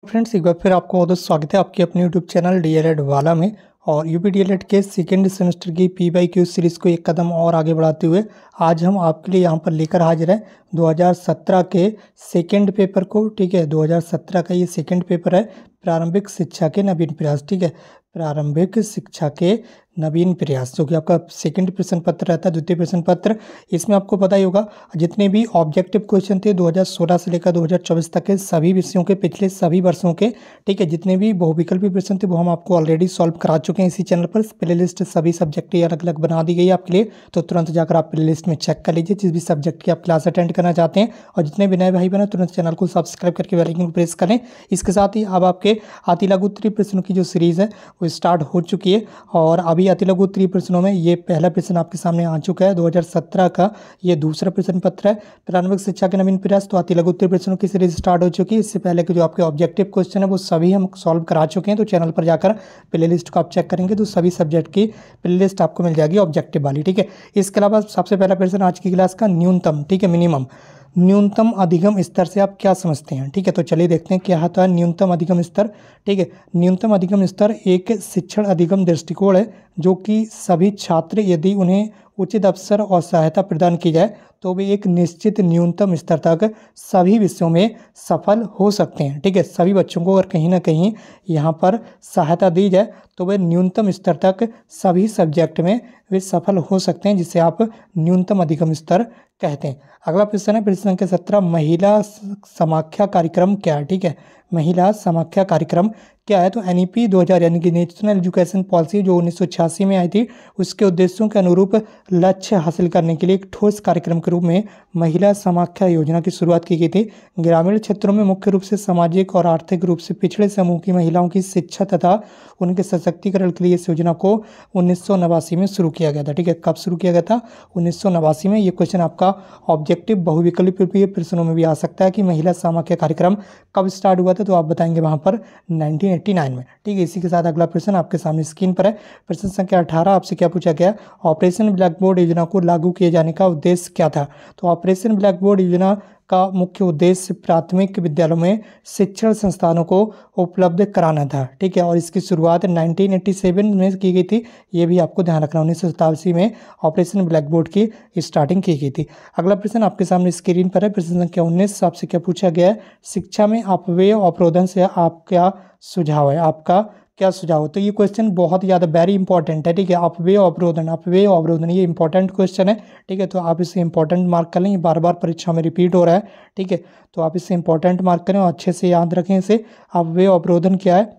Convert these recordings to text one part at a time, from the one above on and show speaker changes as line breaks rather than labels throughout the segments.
Friends, एक बार फिर आपको बहुत बहुत स्वागत है आपके अपने यूट्यूब चैनल डीएलएड वाला में। और यूपी डीएलएड के सेकेंड सेमेस्टर की पी बाई क्यू सीरीज़ को एक कदम और आगे बढ़ाते हुए आज हम आपके लिए यहाँ पर लेकर हाजिर हैं 2017 के सेकेंड पेपर को। ठीक है, 2017 का ये सेकेंड पेपर है, प्रारंभिक शिक्षा के नवीन प्रयास। ठीक है, प्रारंभिक शिक्षा के नवीन प्रयास, जो कि आपका सेकंड प्रश्न पत्र रहता है, द्वितीय प्रश्न पत्र। इसमें आपको पता ही होगा जितने भी ऑब्जेक्टिव क्वेश्चन थे 2016 से लेकर 2024 तक के सभी विषयों के पिछले सभी वर्षों के, ठीक है, जितने भी बहुविकल्पी प्रश्न थे वो हम आपको ऑलरेडी सॉल्व करा चुके हैं इसी चैनल पर। प्ले लिस्ट सभी सब्जेक्ट की अलग अलग बना दी गई है आपके लिए, तो तुरंत जाकर आप प्ले लिस्ट में चेक कर लीजिए जिस भी सब्जेक्ट की आप क्लास अटेंड करना चाहते हैं। और जितने भी नए भाई बने तुरंत चैनल को सब्सक्राइब करके बेल आइकन को प्रेस करें। इसके साथ ही अब आपके अति लघु उत्तरीय प्रश्नों की जो सीरीज़ है वो स्टार्ट हो चुकी है। और अभी अति लघु उत्तरीय प्रश्नों में ये पहला प्रश्न आपके सामने आ चुका है, 2017 का ये दूसरा प्रश्न पत्र है, प्रारंभिक शिक्षा के नवीन प्रयास। तो अति लघु उत्तरीय प्रश्नों की सीरीज स्टार्ट हो चुकी है। इससे पहले के जो आपके ऑब्जेक्टिव क्वेश्चन है वो सभी हम सॉल्व करा चुके हैं, तो चैनल पर जाकर प्ले लिस्ट को आप चेक करेंगे तो सभी सब्जेक्ट की प्ले लिस्ट आपको मिल जाएगी ऑब्जेक्टिव वाली। ठीक है, इसके अलावा सबसे पहला प्रश्न आज की क्लास का न्यूनतम, ठीक है, मिनिमम, न्यूनतम अधिगम स्तर से आप क्या समझते हैं। ठीक है, तो चलिए देखते हैं क्या होता है न्यूनतम अधिगम स्तर। ठीक है, न्यूनतम अधिगम स्तर एक शिक्षण अधिगम दृष्टिकोण है जो कि सभी छात्र यदि उन्हें उचित अवसर और सहायता प्रदान की जाए तो वे एक निश्चित न्यूनतम स्तर तक सभी विषयों में सफल हो सकते हैं। ठीक है, सभी बच्चों को अगर कहीं ना कहीं यहाँ पर सहायता दी जाए तो वे न्यूनतम स्तर तक सभी सब्जेक्ट में वे सफल हो सकते हैं, जिसे आप न्यूनतम अधिगम स्तर कहते हैं। अगला प्रश्न है प्रश्न संख्या 17, महिला समाख्या कार्यक्रम क्या है। ठीक है, महिला समाख्या कार्यक्रम क्या है, तो एनईपी 2000 यानी कि नेशनल एजुकेशन पॉलिसी जो 1986 में आई थी, उसके उद्देश्यों के अनुरूप लक्ष्य हासिल करने के लिए एक ठोस कार्यक्रम के रूप में महिला समाख्या योजना की शुरुआत की गई थी। ग्रामीण क्षेत्रों में मुख्य रूप से सामाजिक और आर्थिक रूप से पिछड़े समूह की महिलाओं की शिक्षा तथा उनके सशक्तिकरण के लिए इस योजना को 1989 में शुरू किया गया था। ठीक है, कब शुरू किया गया था, 1989 में। ये क्वेश्चन आपका ऑब्जेक्टिव बहुविकल्पीय प्रश्नों में भी आ सकता है कि महिला समाख्या कार्यक्रम कब स्टार्ट हुआ था, तो आप बताएंगे वहां पर 1989 में। ठीक है, इसी के साथ अगला प्रश्न आपके सामने स्क्रीन पर है, प्रश्न संख्या 18। आपसे क्या पूछा गया, ऑपरेशन ब्लैक बोर्ड योजना को लागू किए जाने का उद्देश्य क्या था। तो ऑपरेशन ब्लैक बोर्ड योजना का मुख्य उद्देश्य प्राथमिक विद्यालयों में शिक्षण संस्थानों को उपलब्ध कराना था। ठीक है, और इसकी शुरुआत 1987 में की गई थी, ये भी आपको ध्यान रखना। 1987 में ऑपरेशन ब्लैक बोर्ड की स्टार्टिंग की गई थी। अगला प्रश्न आपके सामने स्क्रीन पर है, प्रश्न संख्या 19। आपसे क्या पूछा गया है, शिक्षा में अपव्यय अवरोधन से आप क्या सुझाव है, आपका क्या सुझाव है। तो ये क्वेश्चन बहुत ज़्यादा वेरी इंपॉर्टेंट है। ठीक है, अपव्यय अवरोधन ये इंपॉर्टेंट क्वेश्चन है। ठीक है, तो आप इसे इंपॉर्टेंट मार्क कर लें, ये बार बार परीक्षा में रिपीट हो रहा है। ठीक है, तो आप इसे इंपॉर्टेंट मार्क करें और अच्छे से याद रखें इसे। अपव्यय अवरोधन क्या है,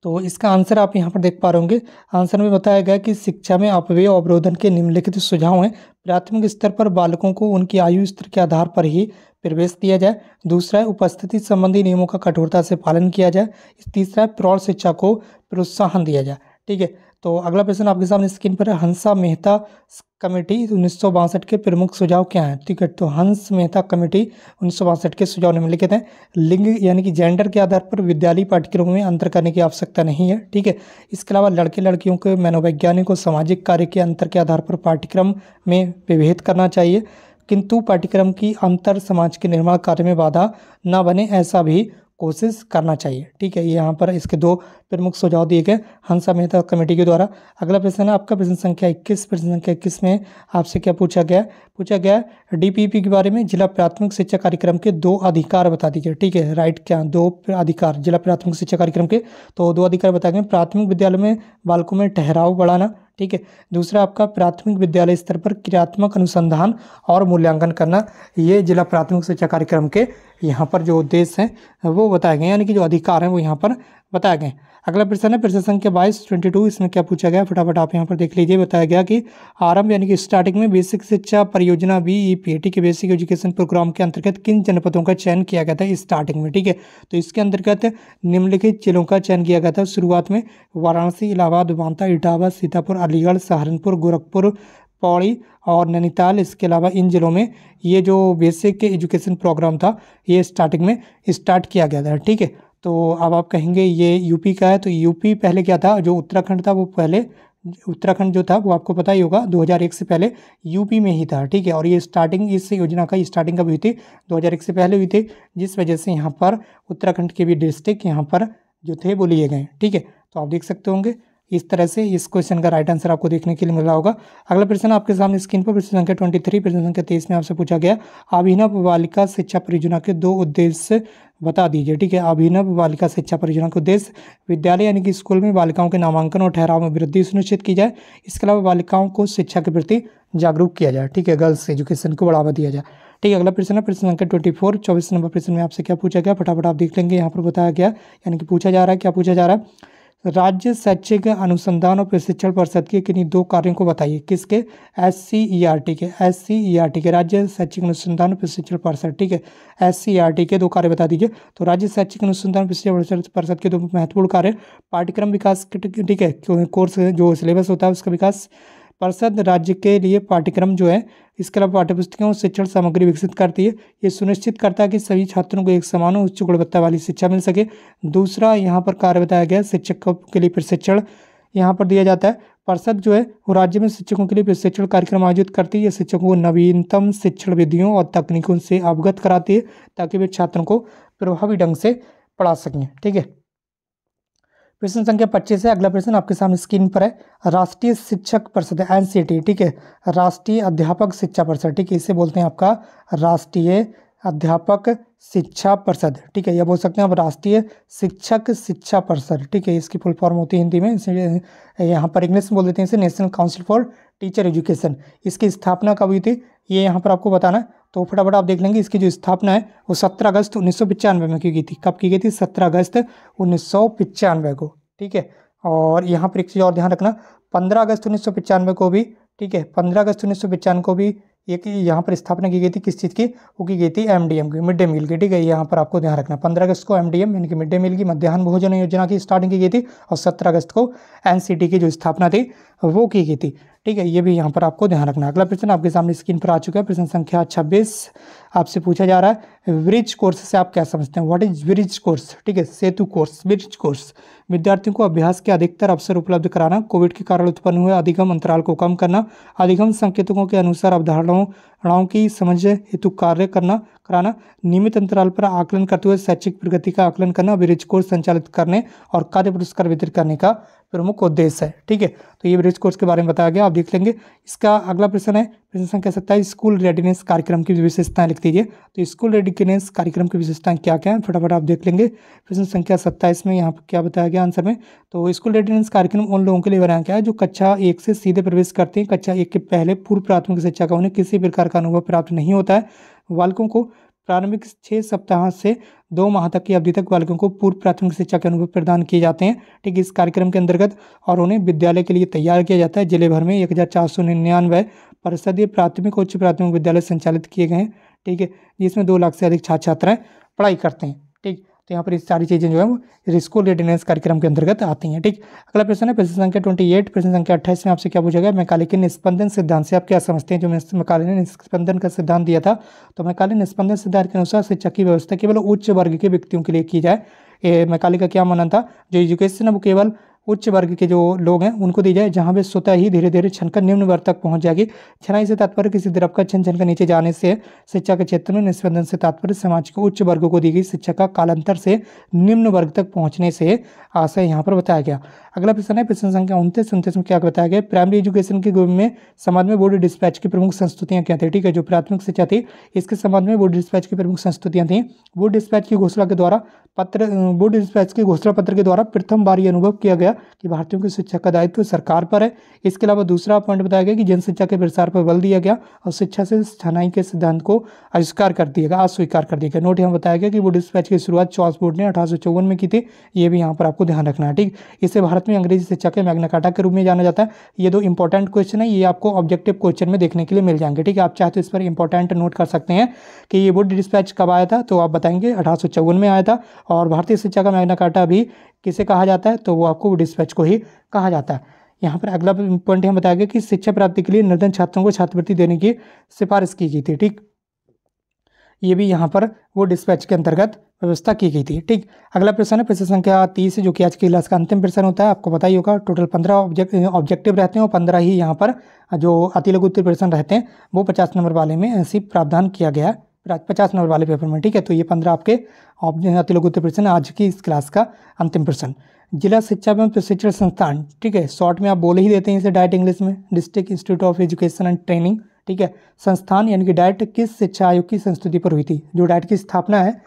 तो इसका आंसर आप यहाँ पर देख पा रहे होंगे। आंसर में बताया गया कि शिक्षा में अपव्यय अवरोधन के निम्नलिखित सुझाव हैं। प्राथमिक स्तर पर बालकों को उनकी आयु स्तर के आधार पर ही प्रवेश दिया जाए। दूसरा है उपस्थिति संबंधी नियमों का कठोरता से पालन किया जाए। तीसरा है प्रौढ़ शिक्षा को प्रोत्साहन दिया जाए। ठीक है, तो अगला प्रश्न आपके सामने स्क्रीन पर है, हंसा मेहता कमेटी 1962 के प्रमुख सुझाव क्या हैं। ठीक है, तो हंस मेहता कमेटी 1962 के सुझाव निम्नलिखित हैं। लिंग यानी कि जेंडर के आधार पर विद्यालयी पाठ्यक्रमों में अंतर करने की आवश्यकता नहीं है। ठीक है, इसके अलावा लड़के लड़कियों के मनोवैज्ञानिक और सामाजिक कार्य के अंतर के आधार पर पाठ्यक्रम में विभेद करना चाहिए, किंतु पाठ्यक्रम की अंतर समाज के निर्माण कार्य में बाधा न बने ऐसा भी कोशिश करना चाहिए। ठीक है, ये यहाँ पर इसके दो प्रमुख सुझाव दिए गए हंसा मेहता कमेटी के द्वारा। अगला प्रश्न है आपका प्रश्न संख्या 21। प्रश्न संख्या 21 में आपसे क्या पूछा गया डीपीपी के बारे में जिला प्राथमिक शिक्षा कार्यक्रम के दो अधिकार बता दीजिए। ठीक है, राइट, क्या दो अधिकार जिला प्राथमिक शिक्षा कार्यक्रम के, तो दो अधिकार बताए गए, प्राथमिक विद्यालय में बालकों में ठहराव बढ़ाना। ठीक है, दूसरा आपका प्राथमिक विद्यालय स्तर पर क्रियात्मक अनुसंधान और मूल्यांकन करना। ये जिला प्राथमिक शिक्षा कार्यक्रम के यहाँ पर जो उद्देश्य हैं वो बताए गए, यानी कि जो अधिकार हैं वो यहाँ पर बताए गए। अगला प्रश्न है प्रश्न संख्या 22। इसमें क्या पूछा गया, फटाफट आप यहाँ पर देख लीजिए। बताया गया कि आरंभ यानी कि स्टार्टिंग में बेसिक शिक्षा परियोजना बीईपी, ठीक है, बेसिक एजुकेशन प्रोग्राम के अंतर्गत किन जनपदों का चयन किया गया था स्टार्टिंग में। ठीक है, तो इसके अंतर्गत निम्नलिखित जिलों का चयन किया गया था शुरुआत में, वाराणसी, इलाहाबाद, बांदा, इटावा, सीतापुर, अलीगढ़, सहारनपुर, गोरखपुर, पौड़ी और नैनीताल। इसके अलावा इन जिलों में ये जो बेसिक एजुकेशन प्रोग्राम था ये स्टार्टिंग में स्टार्ट किया गया था। ठीक है, तो अब आप कहेंगे ये यूपी का है, तो यूपी पहले क्या था, जो उत्तराखंड था वो पहले उत्तराखंड जो था वो आपको पता ही होगा 2001 से पहले यूपी में ही था, ठीक है। और ये स्टार्टिंग इस योजना का स्टार्टिंग कब हुई थी, 2001 से पहले हुई थी, जिस वजह से यहाँ पर उत्तराखंड के भी डिस्ट्रिक्ट यहाँ पर जो थे वो लिए गए, ठीक है। तो आप देख सकते होंगे इस तरह से इस क्वेश्चन का राइट आंसर आपको देखने के लिए मिल रहा होगा। अगला प्रश्न आपके सामने स्क्रीन पर प्रश्न संख्या 23, प्रश्न संख्या 23 में आपसे पूछा गया अभिनव बालिका शिक्षा परियोजना के 2 उद्देश्य बता दीजिए, ठीक है। अभिनव बालिका शिक्षा परियोजना के उद्देश्य विद्यालय यानी कि स्कूल में बालिकाओं के नामांकन और ठहराव में वृद्धि सुनिश्चित की जाए, इसके अलावा बालिकाओं को शिक्षा के प्रति जागरूक किया जाए, ठीक है, गर्ल्स एजुकेशन को बढ़ावा दिया जाए, ठीक है। अगला प्रश्न है प्रश्न संख्या 24, 24 नंबर प्रश्न में आपसे क्या पूछा गया, फटाफट आप देख लेंगे। यहाँ पर बताया गया यानी कि पूछा जा रहा है, क्या पूछा जा रहा है, राज्य शैक्षिक अनुसंधान और प्रशिक्षण परिषद के किन्हीं 2 कार्यों को बताइए। किसके, SCERT के, SCERT के राज्य शैक्षिक अनुसंधान और प्रशिक्षण परिषद, ठीक है, SCERT के 2 कार्य बता दीजिए। तो राज्य शैक्षिक अनुसंधान प्रशिक्षण परिषद के 2 महत्वपूर्ण कार्य, पाठ्यक्रम विकास, ठीक है, कोर्स जो सिलेबस होता है उसका विकास, परिषद राज्य के लिए पाठ्यक्रम जो है, इसके अलावा पाठ्यपुस्तकों और शिक्षण सामग्री विकसित करती है, ये सुनिश्चित करता है कि सभी छात्रों को एक समान और उच्च गुणवत्ता वाली शिक्षा मिल सके। दूसरा यहाँ पर कार्य बताया गया शिक्षकों के लिए प्रशिक्षण यहाँ पर दिया जाता है। परिषद जो है वो राज्य में शिक्षकों के लिए प्रशिक्षण कार्यक्रम आयोजित करती है, शिक्षकों को नवीनतम शिक्षण विधियों और तकनीकों से अवगत कराती है ताकि वे छात्रों को प्रभावी ढंग से पढ़ा सकें, ठीक है। प्रश्न संख्या 25 है अगला प्रश्न आपके सामने स्क्रीन पर है, राष्ट्रीय शिक्षक परिषद NCT, ठीक है, राष्ट्रीय अध्यापक शिक्षा परिषद, ठीक है, इसे बोलते हैं आपका राष्ट्रीय अध्यापक शिक्षा परिषद, ठीक है, यह बोल सकते हैं आप राष्ट्रीय शिक्षक शिक्षा परिषद, ठीक है, इसकी फुल फॉर्म होती है हिंदी में, इसे यहाँ पर इंग्लिश में बोल देते हैं इसे national council for teacher education. इसकी स्थापना कब हुई थी ये यहाँ पर आपको बताना है, तो फटाफट आप देख लेंगे। इसकी जो स्थापना है वो 17 अगस्त 1995 में की गई थी। कब की गई थी, 17 अगस्त 1995 को, ठीक है। और यहाँ पर एक चीज़ और ध्यान रखना, 15 अगस्त 1995 को भी, ठीक है, 15 अगस्त 1995 को भी एक यहाँ पर स्थापना की गई थी, किस चीज़ की, वो की गई थी MDM की, मिड डे मील की, ठीक है, यहाँ पर आपको ध्यान रखना। 15 अगस्त को MDM यानी कि मिड डे मील की, मध्याह्न भोजन योजना की स्टार्टिंग की गई थी, और 17 अगस्त को NCT की जो स्थापना थी वो की गई थी, ठीक है, ये भी यहाँ पर आपको ध्यान रखना। अगला प्रश्न आपके सामने स्क्रीन पर आ चुका है, प्रश्न संख्या 26 आपसे पूछा जा रहा है, ब्रिज कोर्स से आप क्या समझते हैं, व्हाट इज ब्रिज कोर्स, ठीक है, सेतु कोर्स, ब्रिज कोर्स, विद्यार्थियों को अभ्यास के अधिकतर अवसर उपलब्ध कराना, कोविड के कारण उत्पन्न हुए अधिगम अंतराल को कम करना, अधिगम संकेतकों के अनुसार अवधारणाओं की समझ हेतु कार्य कराना, नियमित अंतराल पर आकलन करते हुए शैक्षिक प्रगति का आकलन करना, ब्रिज कोर्स संचालित करने और खाद्य पुरस्कार वितरित करने का प्रमुख उद्देश्य है, ठीक है। तो ये ब्रिज कोर्स के बारे में बताया गया, आप देख लेंगे। इसका अगला प्रश्न है प्रश्न संख्या 27, स्कूल रेडीनेस कार्यक्रम की विशेषताएं लिख दीजिए। तो स्कूल रेडीनेस कार्यक्रम की विशेषताएं क्या क्या हैं, फटाफट आप देख लेंगे। प्रश्न संख्या 27 में यहाँ पर क्या बताया गया आंसर में, तो स्कूल रेडीनेस कार्यक्रम उन लोगों के लिए बनाया गया है जो कक्षा 1 से सीधे प्रवेश करते हैं। कक्षा 1 के पहले पूर्व प्राथमिक शिक्षा का उन्हें किसी प्रकार का अनुभव प्राप्त नहीं होता है। बालकों को प्रारंभिक 6 सप्ताह से 2 माह तक की अवधि तक बालकों को पूर्व प्राथमिक शिक्षा के अनुभव प्रदान किए जाते हैं, ठीक है, इस कार्यक्रम के अंतर्गत, और उन्हें विद्यालय के लिए तैयार किया जाता है। जिले भर में 1499 परिषदीय प्राथमिक और उच्च प्राथमिक विद्यालय संचालित किए गए हैं, ठीक है, जिसमें 2 लाख से अधिक छात्र छात्राएं पढ़ाई करते हैं, ठीक। तो यहाँ पर ये सारी चीज़ें जो है वो स्कूल रेडीनेस कार्यक्रम के अंतर्गत आती हैं, ठीक। अगला प्रश्न है प्रश्न संख्या 28, प्रश्न संख्या 28 में आपसे क्या पूछा गया, मैकाले के निस्पंदन सिद्धांत से आप क्या समझते हैं। जो मैकाले ने निस्पंदन का सिद्धांत दिया था, तो मैकाले निस्पंदन सिद्धांत के अनुसार शिक्षा की व्यवस्था केवल उच्च वर्ग के व्यक्तियों के लिए की जाए। मैकाले का क्या मानना था, जो एजुकेशन है वो केवल उच्च वर्ग के जो लोग हैं उनको दी जाए, जहाँ पे स्वतः ही धीरे धीरे छनकर निम्न वर्ग तक पहुंच जाएगी। छनाई से तात्पर्य किसी द्रव का छन छनकर नीचे जाने से। शिक्षा के क्षेत्र में निस्पंदन से तात्पर्य समाज के उच्च वर्ग को दी गई शिक्षा का कालांतर से निम्न वर्ग तक पहुंचने से आशय यहाँ पर बताया गया। अगला प्रश्न है प्रश्न संख्या 29 में क्या बताया गया, प्राइमरी एजुकेशन के गुण में समाज में बोर्ड डिस्पैच की प्रमुख संस्तुतियाँ क्या थी, ठीक है, जो प्राथमिक शिक्षा थी इसके संबंध में बोर्ड डिस्पैच की प्रमुख संस्तुतियाँ थी। बोर्ड डिस्पैच की घोषणा के द्वारा बोर्ड डिस्पैच के घोषणा पत्र के द्वारा प्रथम बार यह अनुभव किया गया कि भारतीयों की शिक्षा का दायित्व सरकार पर है। इसके अलावा दूसरा पॉइंट बताया गया कि जन शिक्षा के प्रसार पर बल दिया गया और शिक्षा से छनाई के सिद्धांत को अस्वीकार कर दिया गया। नोट यहाँ बताया गया कि बोर्ड डिस्पैच की शुरुआत चार्ल्स बोर्ड ने 1854 में की थी। ये भी यहाँ पर आपको ध्यान रखना है, ठीक। इसे भारत में अंग्रेजी शिक्षा के मैग्ना कार्टा के रूप में जाना जाता है। ये 2 इंपॉर्टेंट क्वेश्चन है, ये आपको ऑब्जेक्टिव क्वेश्चन में देखने के लिए मिल जाएंगे, ठीक है। आप चाहे तो इस पर इंपॉर्टेंट नोट कर सकते हैं कि ये बोर्ड डिस्पैच कब आया था, तो आप बताएंगे 1854 में आया था। और भारतीय शिक्षा का मैग्ना कार्टा भी किसे कहा जाता है, तो वो आपको बोर्ड डिस्पैच को ही कहा जाता है। यहाँ पर अगला पॉइंट यहाँ बताया गया कि शिक्षा प्राप्ति के लिए निर्धन छात्रों को छात्रवृत्ति देने की सिफारिश की गई थी, ठीक। ये भी यहाँ पर वो डिस्पैच के अंतर्गत व्यवस्था की गई थी। ठीक, अगला प्रश्न है प्रश्न संख्या 30 जो कि आज की क्लास का अंतिम प्रश्न होता है। आपको पता ही होगा टोटल 15 ऑब्जेक्टिव रहते हैं और 15 ही यहाँ पर जो अति लघु उत्तर प्रश्न रहते हैं वो 50 नंबर वाले में ऐसी प्रावधान किया गया है 50 नंबर वाले पेपर में। ठीक है, तो ये 15 आपके अति लघु उत्तर प्रश्न आज की इस क्लास का अंतिम प्रश्न। जिला शिक्षा एवं प्रशिक्षण संस्थान, ठीक है, शॉर्ट में आप बोल ही देते हैं इसे डाइट इंग्लिश में, district institute of education and training. ठीक है, संस्थान यानी कि डाइट किस शिक्षा आयोग की संस्तुति पर हुई थी? जो डाइट की स्थापना है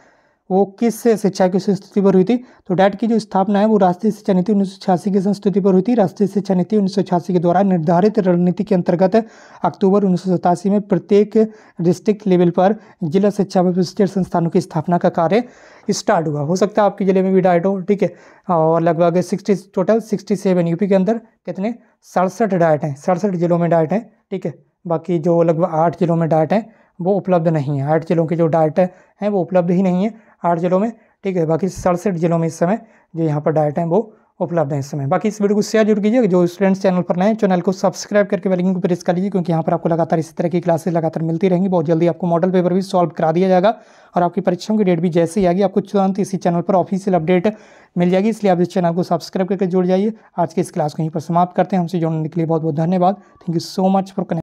वो किस शिक्षा की संस्तुति पर हुई थी? तो डाइट की जो स्थापना है वो राष्ट्रीय शिक्षा नीति 1986 की संस्तुति पर हुई थी। राष्ट्रीय शिक्षा नीति 1986 के द्वारा निर्धारित रणनीति के अंतर्गत अक्टूबर 1987 में प्रत्येक डिस्ट्रिक्ट लेवल पर जिला शिक्षा व प्रशिक्षण संस्थानों की स्थापना का कार्य स्टार्ट हुआ। हो सकता है आपके जिले में भी डाइट हो। ठीक है, और लगभग 60 टोटल 67 यूपी के अंदर कितने 67 डाइट हैं, 67 जिलों में डाइट हैं। ठीक है, बाकी जो लगभग 8 जिलों में डाइट हैं वो उपलब्ध नहीं है। 8 जिलों की जो डाइट हैं वो उपलब्ध ही नहीं है 8 जिलों में। ठीक है, बाकी 67 जिलों में इस समय जो यहाँ पर डाइट हैं वो उपलब्ध हैं इस समय। बाकी इस वीडियो को शेयर जरूर कीजिए। जो स्टूडेंट्स चैनल पर नए हैं चैनल को सब्सक्राइब करके बेल आइकन को प्रेस कर लीजिए, क्योंकि यहाँ पर आपको लगातार इसी तरह की क्लासेस लगातार मिलती रहेंगी। बहुत जल्दी आपको मॉडल पेपर भी सॉल्व करा दिया जाएगा और आपकी परीक्षाओं की डेट भी जैसे ही आएगी आपको तुरंत इसी चैनल पर ऑफिशियल अपडेट मिल जाएगी। इसलिए आप इस चैनल को सब्सक्राइब करके जुड़ जाइए। आज की इस क्लास को यहीं पर समाप्त करते हैं। हमसे जुड़ने के लिए बहुत बहुत धन्यवाद। Thank you so much for connect.